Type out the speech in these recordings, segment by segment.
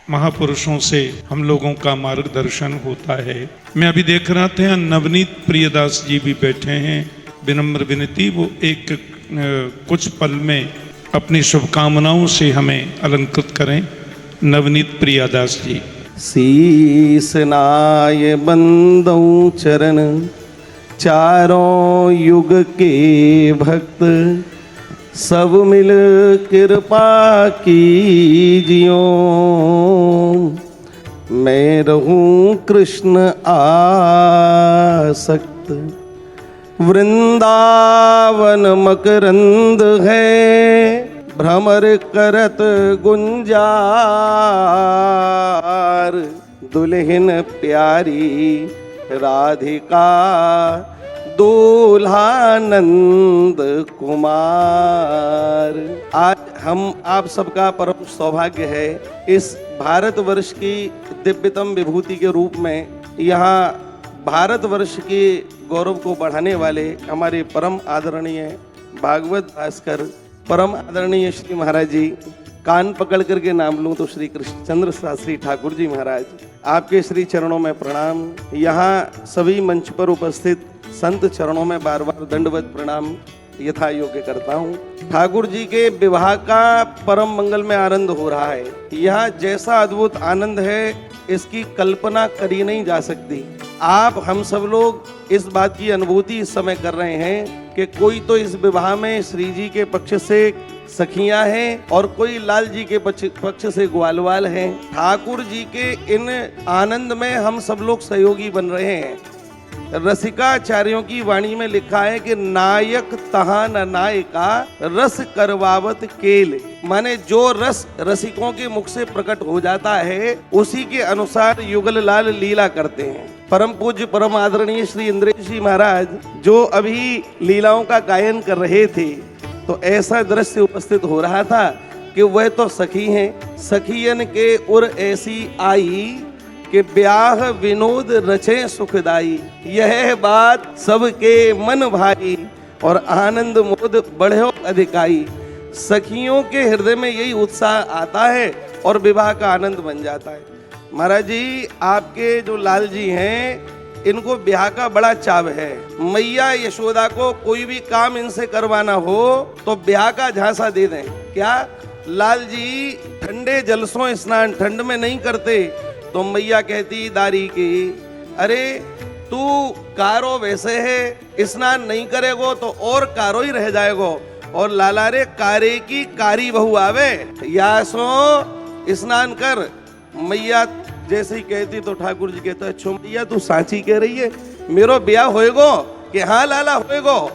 महापुरुषों से हम लोगों का मार्गदर्शन होता है। मैं अभी देख रहा था नवनीत प्रियदास जी भी बैठे हैं। विनम्र विनती वो एक कुछ पल में अपनी शुभकामनाओं से हमें अलंकृत करें। नवनीत प्रियदास जी। शीस नाय बंदों चरण चारों युग के भक्त, सब मिल कृपा कीजियो। मैं रहूं कृष्ण आसक्त, वृंदावन मकरंद है, भ्रमर करत गुंजार। दुल्हन प्यारी राधिका, दूल्हा नंद कुमार। आज हम आप सबका परम सौभाग्य है इस भारतवर्ष की दिव्यतम विभूति के रूप में यहाँ भारतवर्ष के गौरव को बढ़ाने वाले हमारे परम आदरणीय भागवत भास्कर परम आदरणीय श्री महाराज जी, कान पकड़ करके नाम लूं तो श्री कृष्णचंद्र शास्त्री ठाकुर जी महाराज, आपके श्री चरणों में प्रणाम। यहाँ सभी मंच पर उपस्थित संत चरणों में बार बार दंडवत प्रणाम यथा योग्य करता हूँ। ठाकुर जी के विवाह का परम मंगल में आनंद हो रहा है। यह जैसा अद्भुत आनंद है इसकी कल्पना करी नहीं जा सकती। आप हम सब लोग इस बात की अनुभूति इस समय कर रहे हैं कि कोई तो इस विवाह में श्री जी के पक्ष से सखियां हैं और कोई लाल जी के पक्ष से ग्वालवाल हैं। ठाकुर जी के इन आनंद में हम सब लोग सहयोगी बन रहे हैं। रसिकाचार्यों की वाणी में लिखा है कि नायक तहा न नायिका रस करवावत केल, माने जो रस रसिकों के मुख से प्रकट हो जाता है उसी के अनुसार युगल लाल लीला करते हैं। परम पूज्य परम आदरणीय श्री इंद्रेश जी महाराज जो अभी लीलाओं का गायन कर रहे थे तो ऐसा दृश्य उपस्थित हो रहा था कि वह तो सखी हैं, सखियन के उर ऐसी आई कि ब्याह विनोद रचे सुखदाई। यह बात सबके मन भाई और आनंद मोद बढ़ो अधिकाई। सखियों के हृदय में यही उत्साह आता है और विवाह का आनंद बन जाता है। महाराज जी, आपके जो लाल जी हैं इनको ब्याह का बड़ा चाव है। मैया यशोदा को कोई भी काम इनसे करवाना हो तो ब्याह का झांसा दे दें। क्या लाल जी ठंडे जलसों स्नान ठंड में नहीं करते तो मैया कहती दारी की, अरे तू कारो वैसे है, स्नान नहीं करेगो तो और कारो ही रह जाएगो। और लाला रे कारे की कारी बहू आवे, या सो स्नान कर। मैया जैसे ही कहती तो ठाकुर जी कहते हैं, छो मैया तू सांची कह रही है, मेरो ब्याह होएगो? कि हाँ लाला होएगो।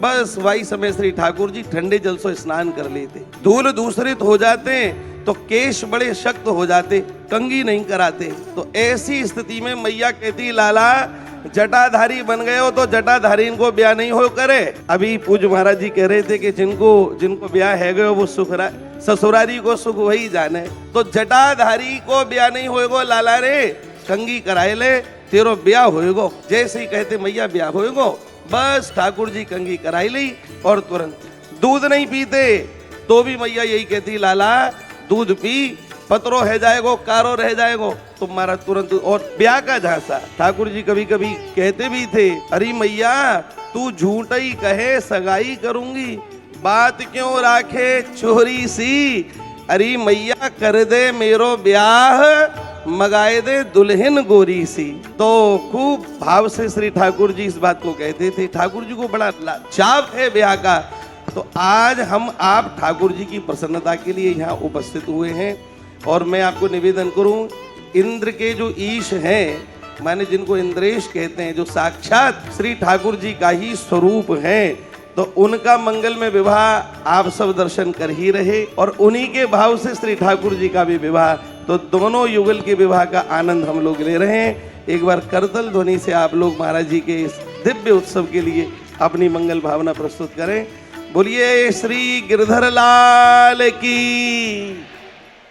बस वही समय श्री ठाकुर जी ठंडे जल से स्नान कर लेते, धूल दूसरित हो जाते तो केश बड़े शक्त हो जाते, कंघी नहीं कराते। तो ऐसी स्थिति में मैया कहती लाला जटाधारी बन गए हो तो जटाधारी इनको ब्याह नहीं हो करे। अभी पूज्य महाराज जी कह रहे थे कि जिनको ब्याह है गए वो ससुरारी को सुख वही जाने। तो जटाधारी को ब्याह नहीं होएगो लाला रे, कंघी कराए ले तेरो ब्याह होएगो। जैसे ही कहते मैया ब्याह होएगो, बस ठाकुर जी कंघी कराई ली और तुरंत दूध नहीं पीते तो भी मैया यही कहती लाला दूध पी, पतरो रह जाएगो, कारो रह जाएगो। तुम्हारा तुरंत और ब्याह का झांसा। ठाकुर जी कभी कभी कहते भी थे, अरे मैया तू झूठ ही कहे सगाई करूंगी, बात क्यों राखे चोरी सी। अरे मैया कर दे मेरो ब्याह, मगाए दे दुल्हन गोरी सी। तो खूब भाव से श्री ठाकुर जी इस बात को कहते थे। ठाकुर जी को बड़ा चाव है ब्याह का। तो आज हम आप ठाकुर जी की प्रसन्नता के लिए यहाँ उपस्थित हुए हैं और मैं आपको निवेदन करूं, इंद्र के जो ईश हैं, माने जिनको इंद्रेश कहते हैं, जो साक्षात श्री ठाकुर जी का ही स्वरूप हैं, तो उनका मंगल में विवाह आप सब दर्शन कर ही रहे और उन्हीं के भाव से श्री ठाकुर जी का भी विवाह, तो दोनों युगल के विवाह का आनंद हम लोग ले रहे हैं। एक बार करतल ध्वनि से आप लोग महाराज जी के इस दिव्य उत्सव के लिए अपनी मंगल भावना प्रस्तुत करें। बोलिए श्री गिरधर लाल की।